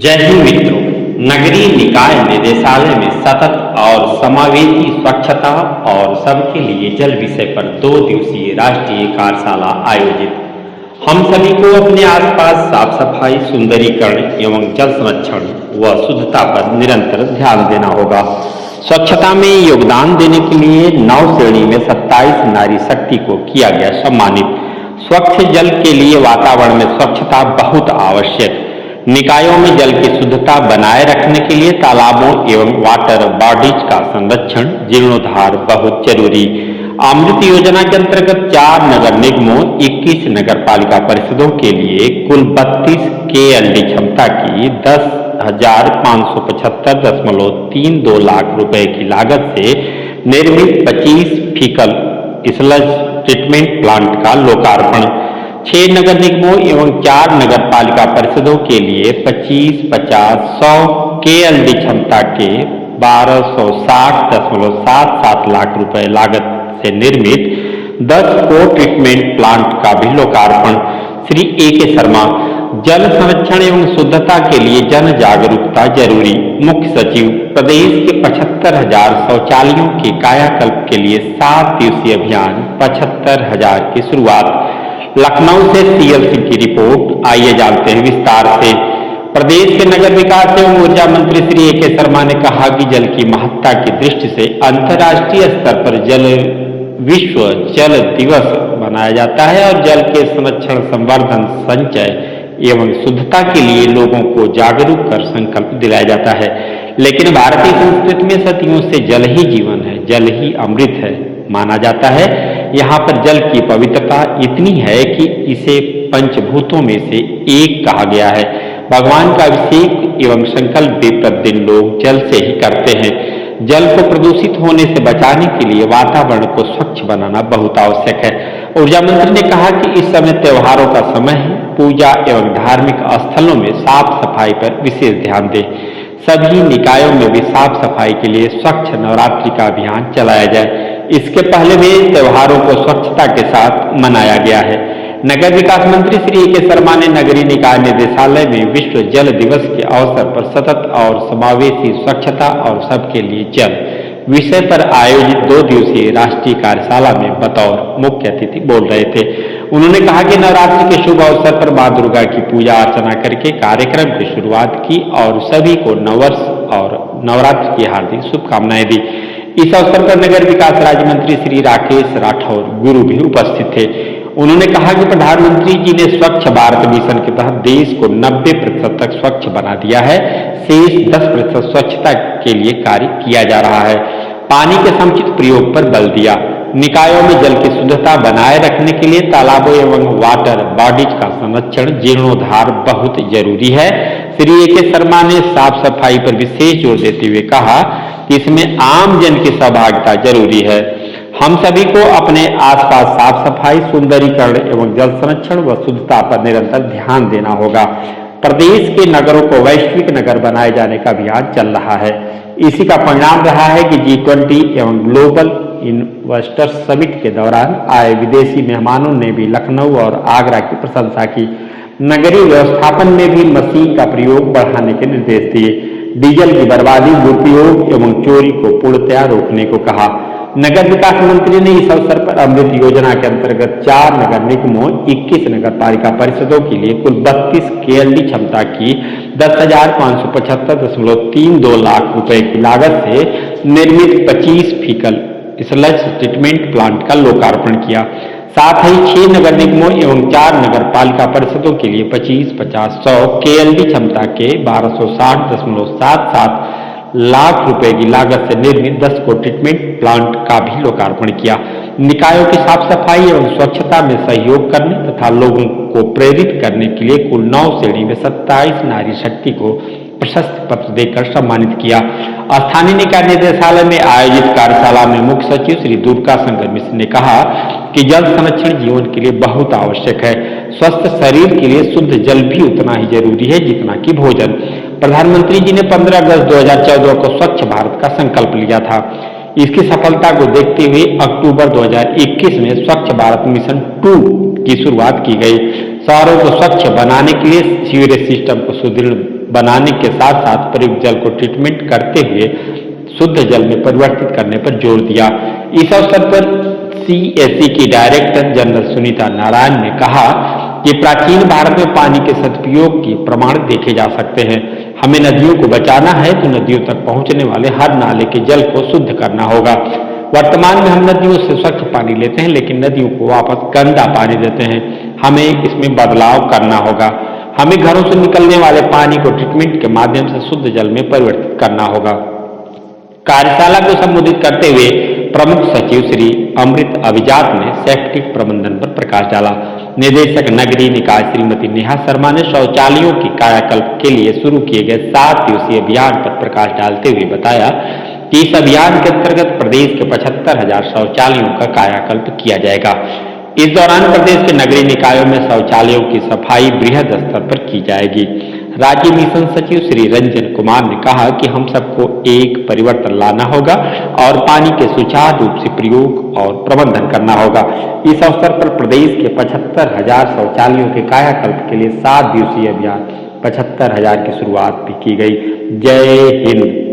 जय हिंद मित्रों। नगरीय निकाय निदेशालय में सतत और समावेशी स्वच्छता और सबके लिए जल विषय पर 2 दिवसीय राष्ट्रीय कार्यशाला आयोजित। हम सभी को अपने आसपास साफ सफाई, सुंदरीकरण एवं जल संरक्षण व शुद्धता पर निरंतर ध्यान देना होगा। स्वच्छता में योगदान देने के लिए 9 श्रेणी में 27 नारी शक्ति को किया गया सम्मानित। स्वच्छ जल के लिए वातावरण में स्वच्छता बहुत आवश्यक। निकायों में जल की शुद्धता बनाए रखने के लिए तालाबों एवं वाटर बॉडीज का संरक्षण जीर्णोद्धार बहुत जरूरी। अमृत योजना के अंतर्गत 4 नगर निगमों, 21 नगर पालिका परिषदों के लिए कुल 32 KLD क्षमता की 10,575.32 लाख रुपए की लागत से निर्मित 25 फीकल स्लज ट्रीटमेंट प्लांट का लोकार्पण। 6 नगर निगमों एवं 4 नगर पालिका परिषदों के लिए 25, 50, 100 KLD क्षमता के 1260.77 लाख रुपए लागत से निर्मित 10 को ट्रीटमेंट प्लांट का भी लोकार्पण। श्री AK शर्मा, जल संरक्षण एवं शुद्धता के लिए जन जागरूकता जरूरी। मुख्य सचिव, प्रदेश के 75,000 शौचालयों के कायाकल्प के लिए 7 दिवसीय अभियान 75,000 की शुरुआत। लखनऊ से CL सिंह की रिपोर्ट। आइए जानते हैं विस्तार से। प्रदेश के नगर विकास एवं ऊर्जा मंत्री श्री AK शर्मा ने कहा कि जल की महत्ता की दृष्टि से अंतर्राष्ट्रीय स्तर पर विश्व जल दिवस मनाया जाता है और जल के संरक्षण, संवर्धन, संचय एवं शुद्धता के लिए लोगों को जागरूक कर संकल्प दिलाया जाता है। लेकिन भारतीय संस्कृति में सदियों से जल ही जीवन है, जल ही अमृत है माना जाता है। यहाँ पर जल की पवित्रता इतनी है कि इसे पंचभूतों में से एक कहा गया है। भगवान का अभिषेक एवं संकल्प भी प्रतिदिन लोग जल से ही करते हैं। जल को प्रदूषित होने से बचाने के लिए वातावरण को स्वच्छ बनाना बहुत आवश्यक है। ऊर्जा मंत्री ने कहा कि इस समय त्योहारों का समय है, पूजा एवं धार्मिक स्थलों में साफ सफाई पर विशेष ध्यान दें। सभी निकायों में भी साफ सफाई के लिए स्वच्छ नवरात्रि का अभियान चलाया जाए। इसके पहले भी त्योहारों को स्वच्छता के साथ मनाया गया है। नगर विकास मंत्री श्री AK शर्मा ने नगरीय निकाय निदेशालय में विश्व जल दिवस के अवसर पर सतत और समावेशी स्वच्छता और सबके लिए जल विषय पर आयोजित 2 दिवसीय राष्ट्रीय कार्यशाला में बतौर मुख्य अतिथि बोल रहे थे। उन्होंने कहा कि नवरात्रि के शुभ अवसर पर मां दुर्गा की पूजा अर्चना करके कार्यक्रम की शुरुआत की और सभी को नववर्ष और नवरात्रि की हार्दिक शुभकामनाएं दी। इस अवसर पर नगर विकास राज्य मंत्री श्री राकेश राठौर गुरु भी उपस्थित थे। उन्होंने कहा कि प्रधानमंत्री जी ने स्वच्छ भारत मिशन के तहत देश को 90% तक स्वच्छ बना दिया है। शेष 10% स्वच्छता के लिए कार्य किया जा रहा है। पानी के समुचित प्रयोग पर बल दिया। निकायों में जल की शुद्धता बनाए रखने के लिए तालाबों एवं वाटर बॉडीज का संरक्षण, जीर्णोद्धार बहुत जरूरी है। श्री AK शर्मा ने साफ सफाई पर विशेष जोर देते हुए कहा कि इसमें आम जन की सहभागिता जरूरी है। हम सभी को अपने आसपास साफ सफाई, सुंदरीकरण एवं जल संरक्षण व शुद्धता पर निरंतर ध्यान देना होगा। प्रदेश के नगरों को वैश्विक नगर बनाए जाने का अभियान चल रहा है। इसी का परिणाम रहा है कि G20 एवं ग्लोबल इन्वेस्टर्स समिट के दौरान आए विदेशी मेहमानों ने भी लखनऊ और आगरा की प्रशंसा की। नगरीय व्यवस्थापन में भी मशीन का प्रयोग बढ़ाने के निर्देश दिए। डीजल की बर्बादी, दुरुपयोग एवं चोरी को पूर्णतया रोकने को कहा। नगर विकास मंत्री ने इस अवसर पर अमृत योजना के अंतर्गत 4 नगर निगमों, 21 नगर पालिका परिषदों के लिए कुल 32 KLD क्षमता की 10,575.32 लाख रुपए की लागत से निर्मित 25 फीकल स्लज ट्रीटमेंट प्लांट का लोकार्पण किया। साथ ही 6 नगर निगमों एवं 4 नगर पालिका परिषदों के लिए 25, 50, 100 KLD क्षमता के 1260.77 लाख रुपए की लागत से निर्मित 10 को ट्रीटमेंट प्लांट का भी लोकार्पण किया। निकायों की साफ सफाई एवं स्वच्छता में सहयोग करने तथा लोगों को प्रेरित करने के लिए कुल 9 श्रेणी में 27 नारी शक्ति को प्रशस्ति पत्र देकर सम्मानित किया। स्थानीय निकाय निदेशालय में आयोजित कार्यशाला में मुख्य सचिव श्री दुर्गा शंकर मिश्र ने कहा कि जल संरक्षण जीवन के लिए बहुत आवश्यक है। स्वस्थ शरीर के लिए शुद्ध जल भी उतना ही जरूरी है जितना कि भोजन। प्रधानमंत्री जी ने 15 अगस्त 2014 को स्वच्छ भारत का संकल्प लिया था। इसकी सफलता को देखते हुए अक्टूबर 2021 में स्वच्छ भारत मिशन 2 की शुरुआत की गई। शहरों को स्वच्छ बनाने के लिए सीवरेज सिस्टम को सुदृढ़ बनाने के साथ साथ प्रयुक्त जल को ट्रीटमेंट करते हुए शुद्ध जल में परिवर्तित करने पर जोर दिया। इस अवसर पर CSE की डायरेक्टर जनरल सुनीता नारायण ने कहा कि प्राचीन भारत में पानी के सदुपयोग के प्रमाण देखे जा सकते हैं। हमें नदियों को बचाना है तो नदियों तक पहुंचने वाले हर नाले के जल को शुद्ध करना होगा। वर्तमान में हम नदियों से स्वच्छ पानी लेते हैं, लेकिन नदियों को वापस गंदा पानी देते हैं। हमें इसमें बदलाव करना होगा। हमें घरों से निकलने वाले पानी को ट्रीटमेंट के माध्यम से शुद्ध जल में परिवर्तित करना होगा। कार्यशाला को संबोधित करते हुए प्रमुख सचिव श्री अमृत अभिजात ने सेप्टिक प्रबंधन पर प्रकाश डाला। निदेशक नगरीय निकाय श्रीमती नेहा शर्मा ने शौचालयों की कायाकल्प के लिए शुरू किए गए 7 दिवसीय अभियान पर प्रकाश डालते हुए बताया कि इस अभियान के अंतर्गत प्रदेश के 75,000 शौचालयों का कायाकल्प किया जाएगा। इस दौरान प्रदेश के नगरीय निकायों में शौचालयों की सफाई बृहद स्तर पर की जाएगी। राज्य मिशन सचिव श्री रंजन कुमार ने कहा कि हम सबको एक परिवर्तन लाना होगा और पानी के सुचारू रूप से प्रयोग और प्रबंधन करना होगा। इस अवसर पर प्रदेश के 75,000 शौचालयों के कायाकल्प के लिए 7 दिवसीय अभियान 75,000 की शुरुआत भी की गई। जय हिंद।